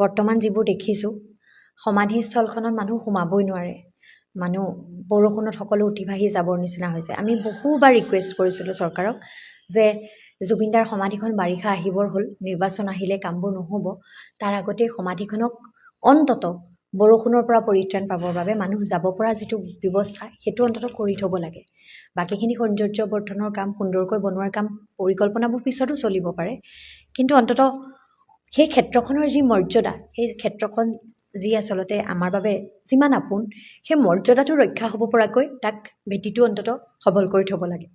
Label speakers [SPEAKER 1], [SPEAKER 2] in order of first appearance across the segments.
[SPEAKER 1] বৰ্তমান যিবোৰ দেখিছোঁ সমাধিস্থলখনত মানুহ সোমাবই নোৱাৰে মানুহ বৰষুণত সকলো উঠি ভাহি যাবৰ নিচিনা হৈছে আমি বহুবাৰ ৰিকুৱেষ্ট কৰিছিলোঁ চৰকাৰক যে জুবিনদাৰ সমাধিখন বাৰিষা আহিবৰ হ'ল নিৰ্বাচন আহিলে কামবোৰ নহ'ব তাৰ আগতে সমাধিখনক অন্তত বৰষুণৰ পৰা পৰিত্ৰাণ পাবৰ বাবে মানুহ যাব পৰা যিটো ব্যৱস্থা সেইটো অন্তত কৰি থ'ব লাগে বাকীখিনি সৌন্দৰ্য বৰ্ধনৰ কাম সুন্দৰকৈ বনোৱাৰ কাম পৰিকল্পনাবোৰ পিছতো চলিব পাৰে কিন্তু অন্তত সেই ক্ষেত্ৰখনৰ যি মৰ্যাদা সেই ক্ষেত্ৰখন যি আচলতে আমাৰ বাবে যিমান আপোন সেই মৰ্যাদাটো ৰক্ষা হ'ব পৰাকৈ তাক ভেটিটো অন্তত সবল কৰি থ'ব লাগে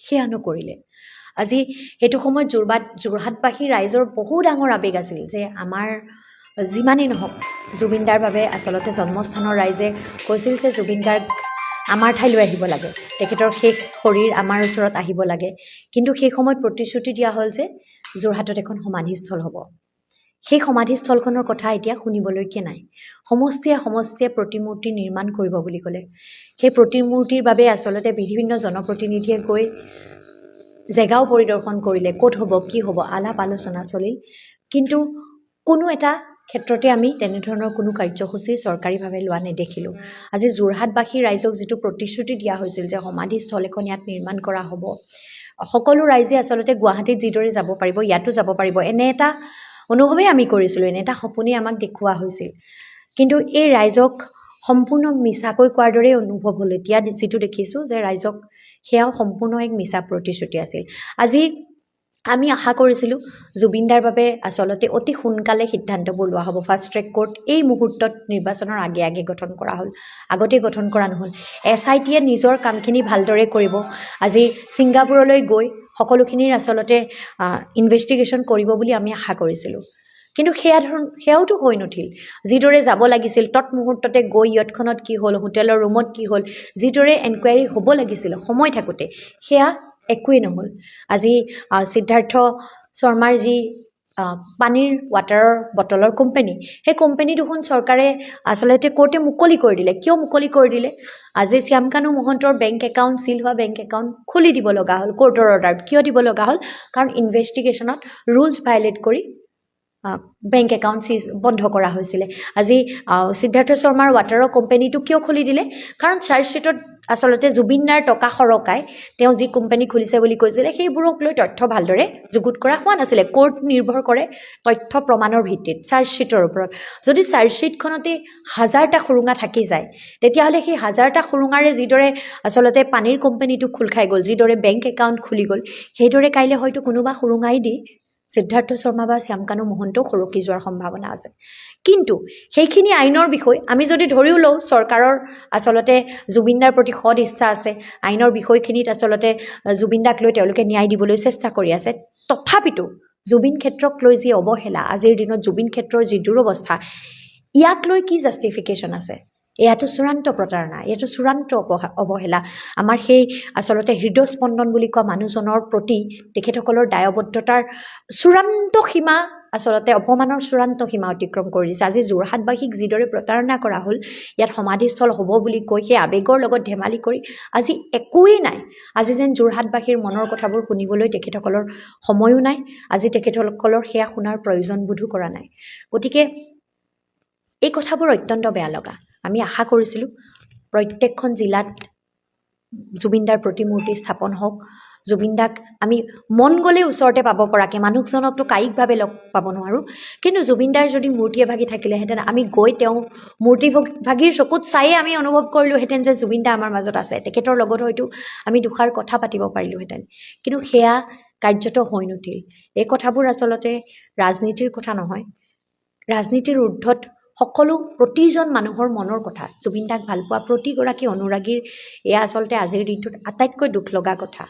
[SPEAKER 1] সেয়া নকৰিলে আজি সেইটো সময়ত যোৰহাটবাসী ৰাইজৰ বহু ডাঙৰ আৱেগ আছিল যে আমাৰ যিমানেই নহওক জুবিনদাৰ বাবে আচলতে জন্মস্থানৰ ৰাইজে কৈছিল যে জুবিনদাৰ আমাৰ ঠাইলৈ আহিব লাগে তেখেতৰ শেষ শৰীৰ আমাৰ ওচৰত আহিব লাগে কিন্তু সেই সময়ত প্ৰতিশ্ৰুতি দিয়া হ'ল যে যোৰহাটত এখন সমাধিস্থল হ'ব সেই সমাধিস্থলখনৰ কথা এতিয়া শুনিবলৈকে নাই সমষ্টিয়ে প্ৰতিমূৰ্তি নিৰ্মাণ কৰিব বুলি ক'লে সেই প্ৰতিমূৰ্তিৰ বাবে আচলতে বিভিন্ন জনপ্ৰতিনিধিয়ে গৈ জেগাও পৰিদৰ্শন কৰিলে ক'ত হ'ব কি হ'ব আলাপ আলোচনা চলিল কিন্তু কোনো এটা ক্ষেত্ৰতে আমি তেনেধৰণৰ কোনো কাৰ্যসূচী চৰকাৰীভাৱে লোৱা নেদেখিলোঁ আজি যোৰহাটবাসী ৰাইজক যিটো প্ৰতিশ্ৰুতি দিয়া হৈছিল যে সমাধিস্থল এখন ইয়াত নিৰ্মাণ কৰা হ'ব সকলো ৰাইজে আচলতে গুৱাহাটীত যিদৰে যাব পাৰিব ইয়াতো যাব পাৰিব এনে এটা অনুভৱেই আমি কৰিছিলোঁ এনে এটা সপোনেই আমাক দেখুওৱা হৈছিল কিন্তু এই ৰাইজক সম্পূৰ্ণ মিছাকৈ কোৱাৰ দৰেই অনুভৱ হ'ল এতিয়া যিটো দেখিছোঁ যে ৰাইজক সেয়াও সম্পূৰ্ণ এক মিছা প্ৰতিশ্ৰুতি আছিল আজি আমি আশা কৰিছিলোঁ জুবিনদাৰ বাবে আচলতে অতি সোনকালে সিদ্ধান্তবোৰ লোৱা হ'ব ফাষ্ট ট্ৰেক কোৰ্ট এই মুহূৰ্তত নিৰ্বাচনৰ আগে গঠন কৰা হ'ল আগতে গঠন কৰা নহ'ল SITয়ে নিজৰ কামখিনি ভালদৰে কৰিব আজি ছিংগাপুৰলৈ গৈ সকলোখিনিৰ আচলতে ইনভেষ্টিগেশ্যন কৰিব বুলি আমি আশা কৰিছিলোঁ কিন্তু সেয়াওতো হৈ নুঠিল যিদৰে যাব লাগিছিল তৎমুহূৰ্ততে গৈ ইয়তখনত কি হ'ল হোটেলৰ ৰুমত কি হ'ল যিদৰে এনকুৱাৰী হ'ব লাগিছিল সময় থাকোঁতে সেয়া একোৱেই নহ'ল আজি সিদ্ধাৰ্থ শৰ্মাৰ যি পানীৰ ৱাটাৰৰ বটলৰ কোম্পানী সেই কোম্পানী দুখন চৰকাৰে আচলতে কোৰ্টে মুকলি কৰি দিলে কিয় মুকলি কৰি দিলে আজি শ্যামকানু মহন্তৰ বেংক একাউণ্ট চিল হোৱা বেংক একাউণ্ট খুলি দিব লগা হ'ল কোৰ্টৰ অৰ্ডাৰত কিয় দিব লগা হ'ল কাৰণ ইনভেষ্টিগেশ্যনত ৰুলছ ভাইলেট কৰি বেংক একাউণ্ট বন্ধ কৰা হৈছিলে আজি সিদ্ধাৰ্থ শৰ্মাৰ ৱাটাৰৰ কোম্পানীটো কিয় খুলি দিলে কাৰণ চাৰ্জশ্বিটত আচলতে জুবিনদাৰ টকা সৰকাই তেওঁ যি কোম্পানী খুলিছে বুলি কৈছিলে সেইবোৰক লৈ তথ্য ভালদৰে যুগুত কৰা হোৱা নাছিলে কোৰ্ট নিৰ্ভৰ কৰে তথ্য প্ৰমাণৰ ভিত্তিত চাৰ্জশ্বিটৰ ওপৰত যদি চাৰ্জশ্বিটখনতে হাজাৰটা সুৰুঙা থাকি যায় তেতিয়াহ'লে সেই হাজাৰটা সুৰুঙাৰে যিদৰে আচলতে পানীৰ কোম্পানীটো খোল খাই গ'ল যিদৰে বেংক একাউণ্ট খুলি গ'ল সেইদৰে কাইলৈ হয়তো কোনোবা সুৰুঙাই দি সিদ্ধাৰ্থ শৰ্মা বা শ্যামকানু মহন্তও সৰকি যোৱাৰ সম্ভাৱনা আছে কিন্তু সেইখিনি আইনৰ বিষয় আমি যদি ধৰিও লওঁ চৰকাৰৰ আচলতে জুবিনদাৰ প্ৰতি সদ ইচ্ছা আছে আইনৰ বিষয়খিনিত আচলতে জুবিনদাক লৈ তেওঁলোকে ন্যায় দিবলৈ চেষ্টা কৰি আছে তথাপিতো জুবিন ক্ষেত্ৰক লৈ যি অৱহেলা আজিৰ দিনত জুবিন ক্ষেত্ৰৰ যি দুৰৱস্থা ইয়াক লৈ কি জাষ্টিফিকেশ্যন আছে এয়াতো চূড়ান্ত প্ৰতাৰণা এয়াতো চূড়ান্ত অৱহেলা আমাৰ সেই আচলতে হৃদয়স্পন্দন বুলি কোৱা মানুহজনৰ প্ৰতি তেখেতসকলৰ দায়বদ্ধতাৰ চূড়ান্ত সীমা আচলতে অপমানৰ চূড়ান্ত সীমা অতিক্ৰম কৰি দিছে আজি যোৰহাটবাসীক যিদৰে প্ৰতাৰণা কৰা হ'ল ইয়াত সমাধিস্থল হ'ব বুলি কৈ সেই আৱেগৰ লগত ধেমালি কৰি আজি একোৱেই নাই আজি যেন যোৰহাটবাসীৰ মনৰ কথাবোৰ শুনিবলৈ তেখেতসকলৰ সময়ো নাই আজি তেখেতসকলৰ সেয়া শুনাৰ প্ৰয়োজন বোধো কৰা নাই গতিকে এই কথাবোৰ অত্যন্ত বেয়া লগা আমি আশা কৰিছিলোঁ প্ৰত্যেকখন জিলাত জুবিনদাৰ প্ৰতিমূৰ্তি স্থাপন হওক জুবিনদাক আমি মন গ'লে ওচৰতে পাব পৰাকৈ মানুহজনকতো কায়িকভাৱে লগ পাব নোৱাৰোঁ কিন্তু জুবিনদাৰ যদি মূৰ্তি এভাগি থাকিলেহেঁতেন আমি গৈ তেওঁ মূৰ্তি ভাগিৰ চকুত চায়ে আমি অনুভৱ কৰিলোঁহেঁতেন যে জুবিনদা আমাৰ মাজত আছে তেখেতৰ লগত হয়তো আমি দুষাৰ কথা পাতিব পাৰিলোঁহেঁতেন কিন্তু সেয়া কাৰ্যত হৈ নুঠিল এই কথাবোৰ আচলতে ৰাজনীতিৰ কথা নহয় ৰাজনীতিৰ ঊৰ্ধত সকলো প্ৰতিজন মানুহৰ মনৰ কথা জুবিনদাক ভালপোৱা প্ৰতিগৰাকী অনুৰাগীৰ এয়া আচলতে আজিৰ দিনটোত আটাইতকৈ দুখ লগা কথা